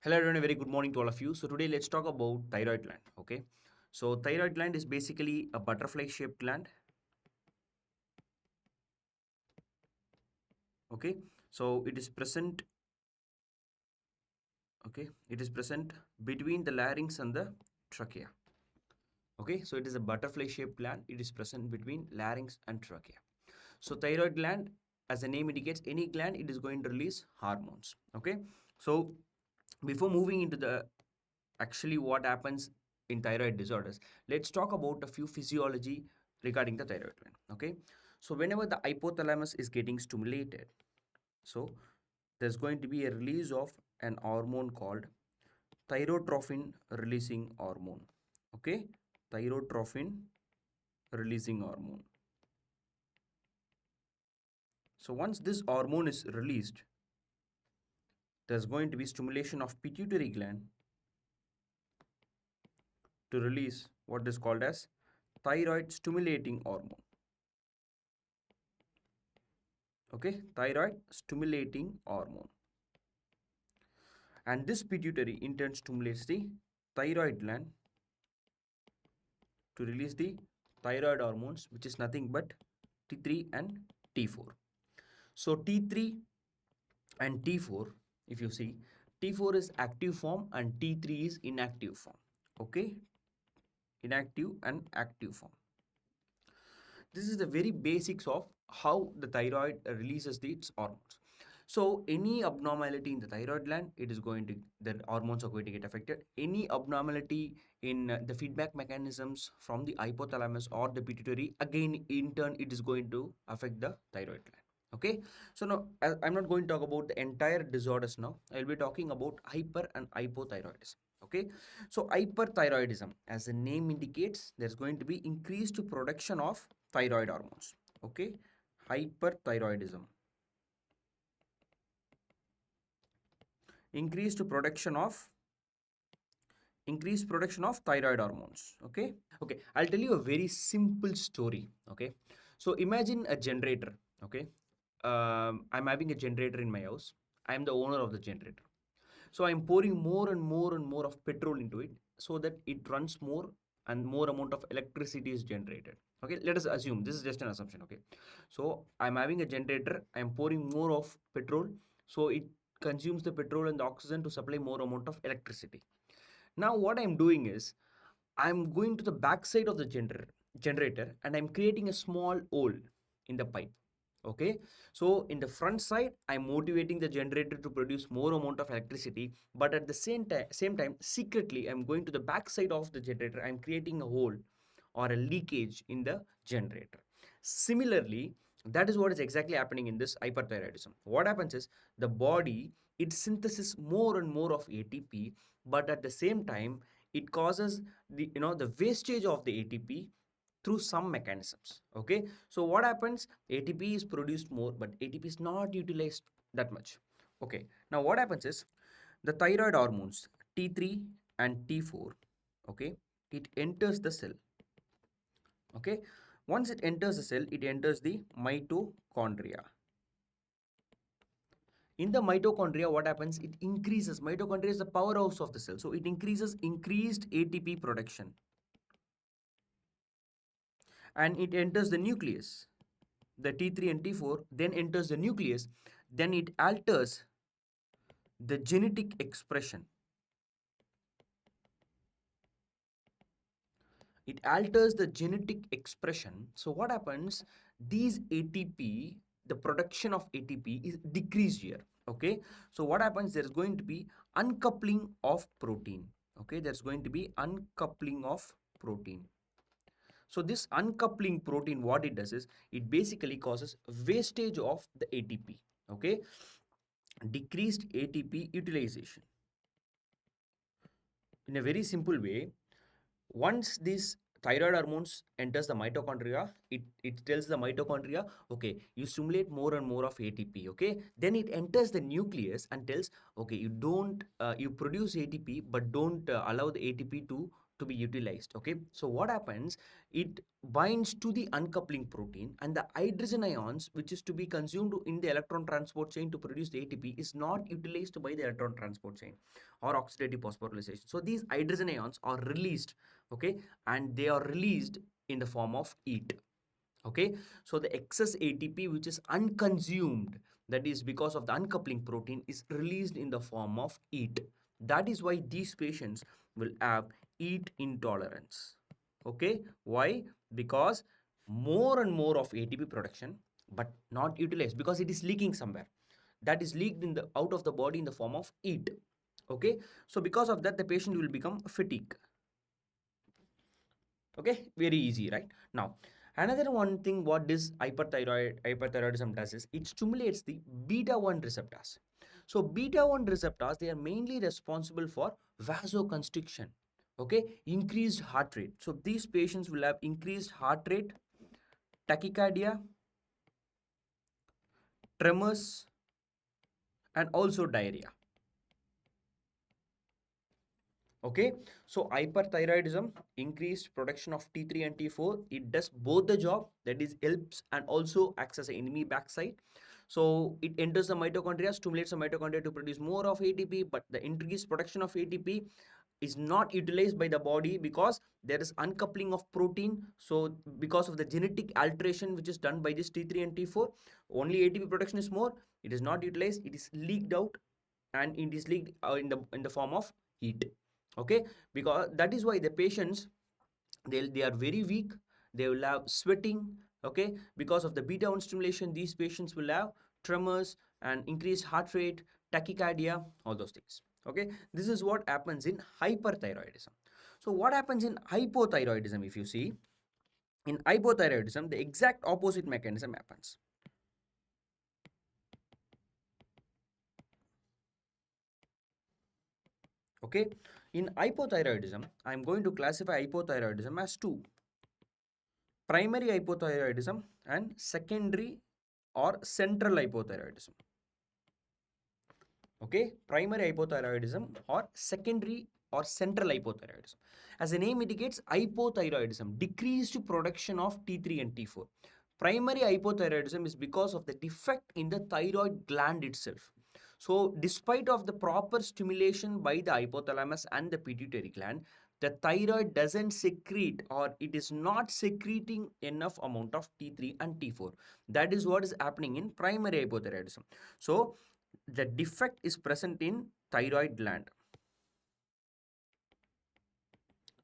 Hello everyone, a very good morning to all of you. So today let's talk about thyroid gland. Okay, so thyroid gland is basically a butterfly shaped gland. Okay, so it is present. Okay, it is present between the larynx and the trachea. Okay, so it is a butterfly shaped gland. It is present between larynx and trachea. So thyroid gland, as the name indicates, any gland, it is going to release hormones. Okay, so before moving into the actually what happens in thyroid disorders, let's talk about a few physiology regarding the thyroid gland. Okay, so whenever the hypothalamus is getting stimulated, so there's going to be a release of an hormone called thyrotrophin releasing hormone. Okay, thyrotrophin releasing hormone. So once this hormone is released, there's going to be stimulation of pituitary gland to release what is called as thyroid stimulating hormone. Okay, thyroid stimulating hormone. And this pituitary in turn stimulates the thyroid gland to release the thyroid hormones, which is nothing but T3 and T4. So T3 and T4, if you see, T4 is active form and T3 is inactive form. Okay, inactive and active form. This is the very basics of how the thyroid releases its hormones. So any abnormality in the thyroid gland, the hormones are going to get affected. Any abnormality in the feedback mechanisms from the hypothalamus or the pituitary, again in turn it is going to affect the thyroid gland. Okay, so now I'm not going to talk about the entire disorders now. I'll be talking about hyper and hypothyroidism. Okay, so hyperthyroidism, as the name indicates, there's going to be increased production of thyroid hormones. Okay, hyperthyroidism, increased production of thyroid hormones. Okay, I'll tell you a very simple story. Okay, so imagine a generator. Okay, I'm having a generator in my house. I'm the owner of the generator. So I'm pouring more and more and more of petrol into it so that it runs more and more amount of electricity is generated. Okay, let us assume this is just an assumption. Okay, so I'm having a generator, I'm pouring more of petrol, so it consumes the petrol and the oxygen to supply more amount of electricity. Now what I'm doing is I'm going to the backside of the generator and I'm creating a small hole in the pipe. Okay, so in the front side I'm motivating the generator to produce more amount of electricity, but at the same time secretly I'm going to the backside of the generator, I'm creating a hole or a leakage in the generator. Similarly, that is what is exactly happening in this hyperthyroidism. What happens is the body, it synthesis more and more of ATP, but at the same time it causes the wastage of the ATP through some mechanisms. Okay, so what happens, ATP is produced more but ATP is not utilized that much. Okay, now what happens is the thyroid hormones T3 and T4, okay, it enters the cell. Okay, once it enters the cell, it enters the mitochondria. In the mitochondria, what happens, it increases, mitochondria is the powerhouse of the cell, so it increased ATP production, and it enters the nucleus. The T3 and T4 then enters the nucleus, then it alters the genetic expression. It alters the genetic expression. So what happens, these ATP, the production of ATP is decreased here. Okay, so what happens, there's going to be uncoupling of protein. Okay, there's going to be uncoupling of protein. So this uncoupling protein, what it does is it basically causes wastage of the ATP. Okay, decreased ATP utilization. In a very simple way, once this thyroid hormones enters the mitochondria, it tells the mitochondria, okay, you stimulate more and more of ATP. Okay, then it enters the nucleus and tells, okay, you produce ATP but don't allow the ATP to to be utilized. Okay, so what happens, it binds to the uncoupling protein, and the hydrogen ions which is to be consumed in the electron transport chain to produce the ATP is not utilized by the electron transport chain or oxidative phosphorylation. So these hydrogen ions are released, okay, and they are released in the form of heat. Okay, so the excess ATP which is unconsumed, that is because of the uncoupling protein, is released in the form of heat. That is why these patients will have heat intolerance. Okay, why? Because more and more of ATP production but not utilized because it is leaking somewhere, that is leaked in the out of the body in the form of heat. Okay, so because of that the patient will become fatigue. Okay, very easy, right? Now another one thing what this hyperthyroidism does is it stimulates the beta 1 receptors. So beta 1 receptors, they are mainly responsible for vasoconstriction, okay, increased heart rate. So these patients will have increased heart rate, tachycardia, tremors, and also diarrhea. Okay, so hyperthyroidism, increased production of T3 and T4, it does both the job, that is helps and also acts as an enemy backside. So it enters the mitochondria, stimulates the mitochondria to produce more of ATP, but the increased production of ATP is not utilized by the body because there is uncoupling of protein. So because of the genetic alteration which is done by this T3 and T4, only ATP production is more, it is not utilized, it is leaked out, and it is leaked in the form of heat. Okay, because that is why the patients, they are very weak, they will have sweating. Okay, because of the beta 1 stimulation, these patients will have tremors and increased heart rate, tachycardia, all those things. Okay, this is what happens in hyperthyroidism. So what happens in hypothyroidism? If you see, in hypothyroidism the exact opposite mechanism happens. Okay, in hypothyroidism I'm going to classify hypothyroidism as two: primary hypothyroidism and secondary or central hypothyroidism. Okay, primary hypothyroidism or secondary or central hypothyroidism. As the name indicates, hypothyroidism, decreased production of T3 and T4. Primary hypothyroidism is because of the defect in the thyroid gland itself. So despite of the proper stimulation by the hypothalamus and the pituitary gland, the thyroid doesn't secrete, or it is not secreting enough amount of T3 and T4. That is what is happening in primary hypothyroidism. So the defect is present in thyroid gland.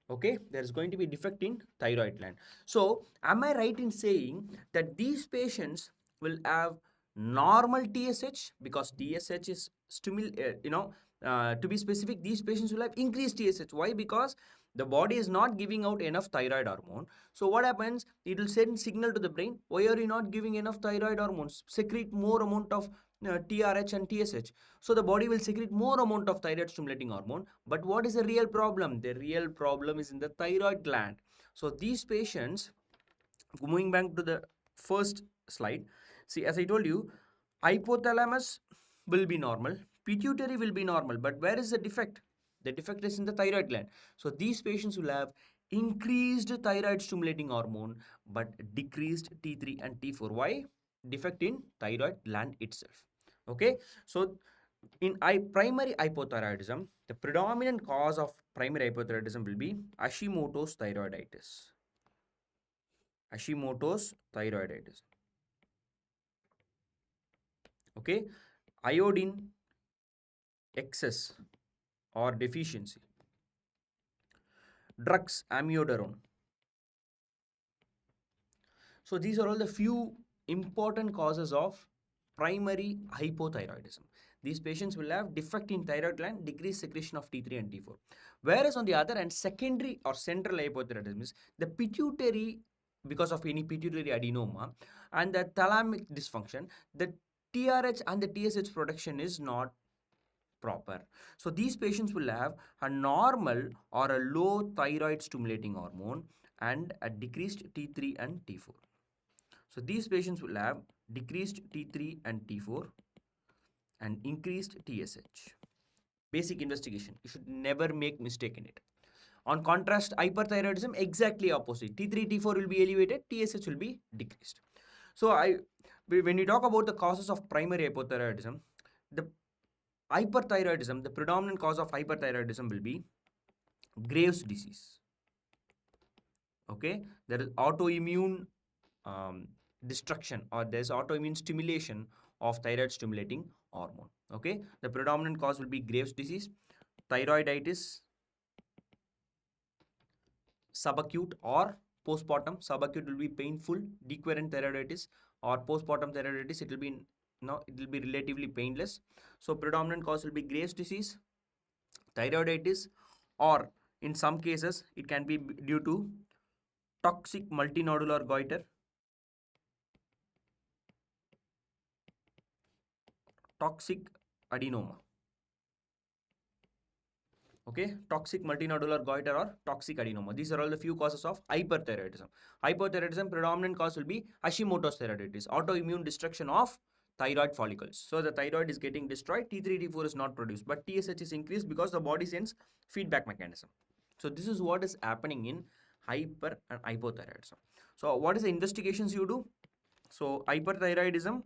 Okay, there is going to be defect in thyroid gland. So am I right in saying that these patients will have normal TSH? Because TSH is to be specific, these patients will have increased TSH. Why? Because the body is not giving out enough thyroid hormone. So what happens, it will send signal to the brain, why are you not giving enough thyroid hormones? Secrete more amount of TRH and TSH. So the body will secrete more amount of thyroid stimulating hormone. But what is the real problem? The real problem is in the thyroid gland. So these patients, moving back to the first slide, see, as I told you, hypothalamus will be normal, pituitary will be normal, but where is the defect? The defect is in the thyroid gland. So these patients will have increased thyroid stimulating hormone but decreased T3 and T4. Why? Defect in thyroid gland itself. Okay, so in primary hypothyroidism, the predominant cause of primary hypothyroidism will be Hashimoto's thyroiditis. Hashimoto's thyroiditis. Okay, iodine excess or deficiency, drugs, amiodarone. So these are all the few important causes of primary hypothyroidism. These patients will have defect in thyroid gland, decreased secretion of T3 and T4. Whereas on the other hand, secondary or central hypothyroidism is the pituitary, because of any pituitary adenoma and the thalamic dysfunction, the TRH and the TSH production is not proper. So these patients will have a normal or a low thyroid stimulating hormone and a decreased T3 and T4. So these patients will have decreased T3 and T4 and increased TSH. Basic investigation. You should never make mistake in it. On contrast, hyperthyroidism, exactly opposite. T3, T4 will be elevated, TSH will be decreased. So when you talk about the causes of primary hypothyroidism, the hyperthyroidism, the predominant cause of hyperthyroidism will be Graves' disease. Okay, there is autoimmune destruction, or there's autoimmune stimulation of thyroid stimulating hormone. Okay, the predominant cause will be Graves' disease, thyroiditis, subacute or postpartum. Subacute will be painful, decurrent thyroiditis, or postpartum thyroiditis, it will be relatively painless. So predominant cause will be Graves' disease, thyroiditis, or in some cases it can be due to toxic multinodular goiter, toxic adenoma. Okay, toxic multinodular goiter or toxic adenoma. These are all the few causes of hyperthyroidism. Hypothyroidism, predominant cause will be Hashimoto's thyroiditis, autoimmune destruction of thyroid follicles. So the thyroid is getting destroyed, T3, T4 is not produced, but TSH is increased because the body sends feedback mechanism. So this is what is happening in hyper and hypothyroidism. So what is the investigations you do? So hyperthyroidism,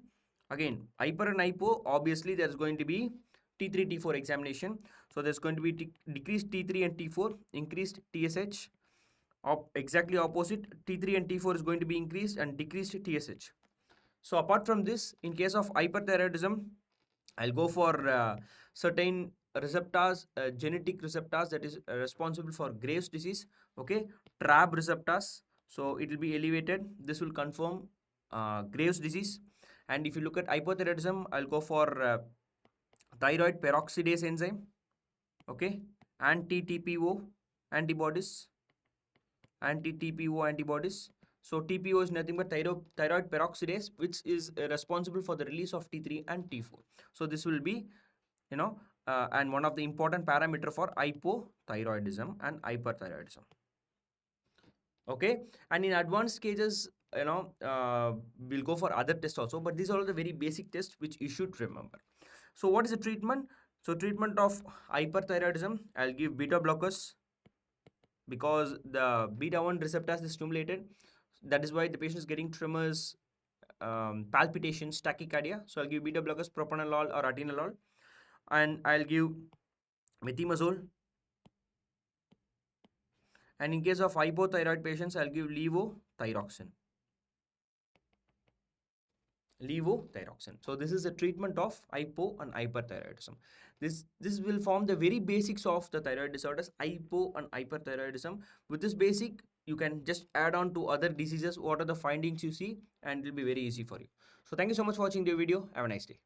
again, hyper and hypo, obviously there is going to be T3, T4 examination. So there's going to be decreased T3 and T4, increased TSH. Exactly opposite, T3 and T4 is going to be increased and decreased TSH. So apart from this, in case of hyperthyroidism, I'll go for certain receptors, genetic receptors that is responsible for Graves' disease. Okay, TRAB receptors. So it will be elevated. This will confirm Graves' disease. And if you look at hypothyroidism, I'll go for thyroid peroxidase enzyme. Okay, anti-TPO antibodies. Anti-TPO antibodies. So TPO is nothing but thyroid peroxidase, which is responsible for the release of T3 and T4. So this will be, and one of the important parameter for hypothyroidism and hyperthyroidism. Okay, and in advanced cases, we'll go for other tests also, but these are all the very basic tests which you should remember. So what is the treatment? So treatment of hyperthyroidism, I'll give beta blockers because the beta 1 receptors is stimulated. That is why the patient is getting tremors, palpitations, tachycardia. So I'll give beta blockers, propranolol or atenolol, and I'll give methimazole. And in case of hypothyroid patients, I'll give levothyroxine. Levothyroxine. So this is the treatment of hypo and hyperthyroidism. This will form the very basics of the thyroid disorders, hypo and hyperthyroidism. With this basic, you can just add on to other diseases, what are the findings you see, and it will be very easy for you. So thank you so much for watching the video. Have a nice day.